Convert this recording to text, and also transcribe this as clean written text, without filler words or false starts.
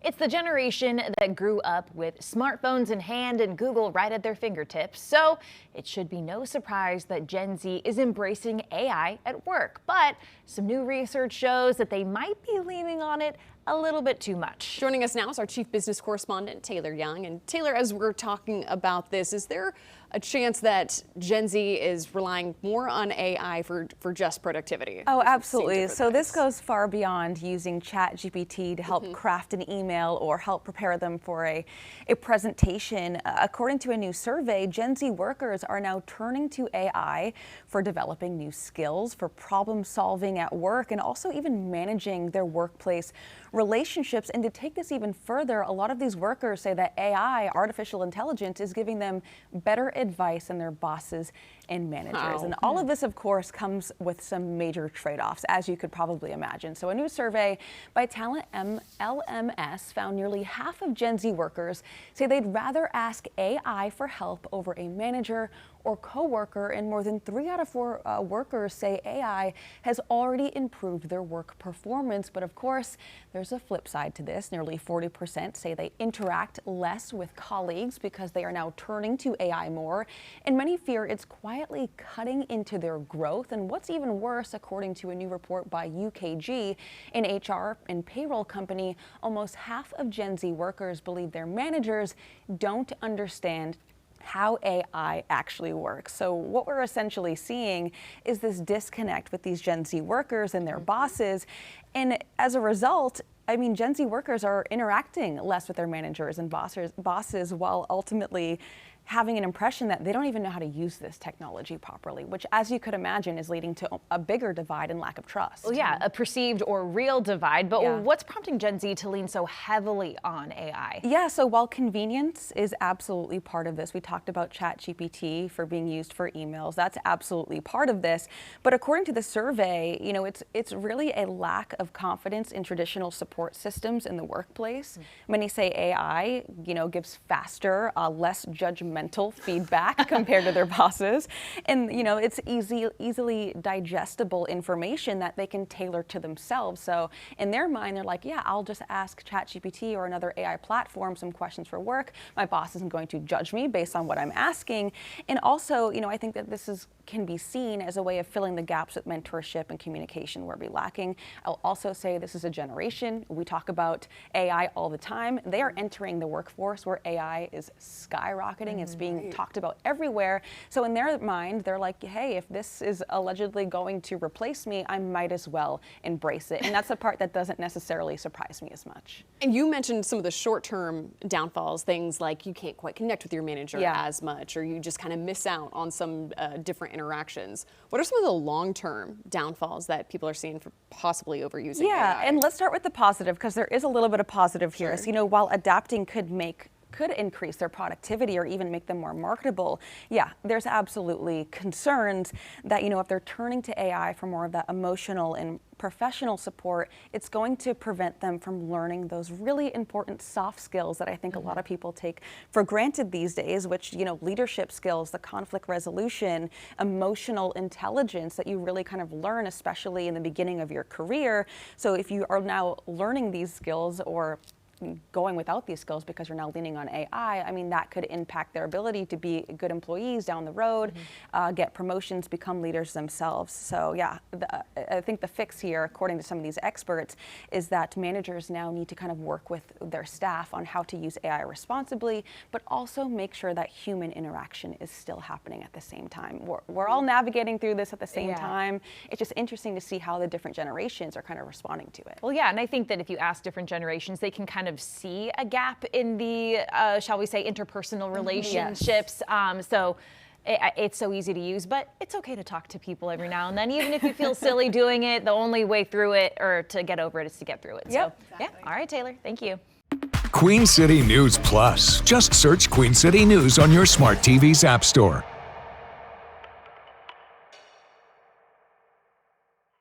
It's the generation that grew up with smartphones in hand and Google right at their fingertips. So it should be no surprise that Gen Z is embracing AI at work. But some new research shows that they might be leaning on it a little bit too much. Joining us now is our Chief Business Correspondent Taylor Young. And Taylor, as we're talking about this, is there a chance that Gen Z is relying more on AI for just productivity? Oh, absolutely. So this goes far beyond using ChatGPT to help craft an email or help prepare them for a presentation. According to a new survey, Gen Z workers are now turning to AI for developing new skills, for problem solving at work, and also even managing their workplace relationships. And to take this even further, a lot of these workers say that AI, artificial intelligence, is giving them better advice than their bosses and managers. And all of this, of course, comes with some major trade-offs, as you could probably imagine. So a new survey by Talent LMS found nearly half of Gen Z workers say they'd rather ask AI for help over a manager or coworker, and more than 3 out of 4 workers say AI has already improved their work performance. But of course, there's a flip side to this. Nearly 40% say they interact less with colleagues because they are now turning to AI more, and many fear it's quietly cutting into their growth. And what's even worse, according to a new report by UKG, an HR and payroll company, almost half of Gen Z workers believe their managers don't understand how AI actually works. So what we're essentially seeing is this disconnect with these Gen Z workers and their bosses. And as a result, I mean, Gen Z workers are interacting less with their managers and bosses while ultimately having an impression that they don't even know how to use this technology properly, which, as you could imagine, is leading to a bigger divide and lack of trust. Well, yeah, a perceived or real divide. But what's prompting Gen Z to lean so heavily on AI? Yeah, so while convenience is absolutely part of this, we talked about ChatGPT for being used for emails. That's absolutely part of this. But according to the survey, you know, it's really a lack of confidence in traditional support systems in the workplace. Many say AI, you know, gives faster, less judgmental feedback compared to their bosses, and you know, it's easily digestible information that they can tailor to themselves. So in their mind, they're like, yeah, I'll just ask ChatGPT or another AI platform some questions for work. My boss isn't going to judge me based on what I'm asking. And also, you know, I think that this can be seen as a way of filling the gaps with mentorship and communication where we're lacking. I'll also say this is a generation. We talk about AI all the time. They are entering the workforce where AI is skyrocketing. It's being talked about everywhere. So in their mind, they're like, hey, if this is allegedly going to replace me, I might as well embrace it. And that's the part that doesn't necessarily surprise me as much. And you mentioned some of the short-term downfalls, things like you can't quite connect with your manager as much, or you just kind of miss out on some different interactions. What are some of the long-term downfalls that people are seeing for possibly overusing AI? And let's start with the positive, because there is a little bit of positive here. So, you know, while adapting could increase their productivity or even make them more marketable, yeah, there's absolutely concerns that, you know, if they're turning to AI for more of that emotional and professional support, it's going to prevent them from learning those really important soft skills that I think a lot of people take for granted these days, which, you know, leadership skills, the conflict resolution, emotional intelligence that you really kind of learn, especially in the beginning of your career. So if you are now learning these skills or going without these skills because you're now leaning on AI, I mean, that could impact their ability to be good employees down the road, get promotions, become leaders themselves. So yeah, I think the fix here, according to some of these experts, is that managers now need to kind of work with their staff on how to use AI responsibly, but also make sure that human interaction is still happening at the same time. We're all navigating through this at the same time. It's just interesting to see how the different generations are kind of responding to it. Well, yeah, and I think that if you ask different generations, they can kind of see a gap in the, shall we say, interpersonal relationships. So it's so easy to use, but it's okay to talk to people every now and then, even if you feel silly doing it. The only way through it, or to get over it, is to get through it. So, yeah. All right, Taylor, thank you. Queen City News Plus. Just search Queen City News on your smart TV's app store.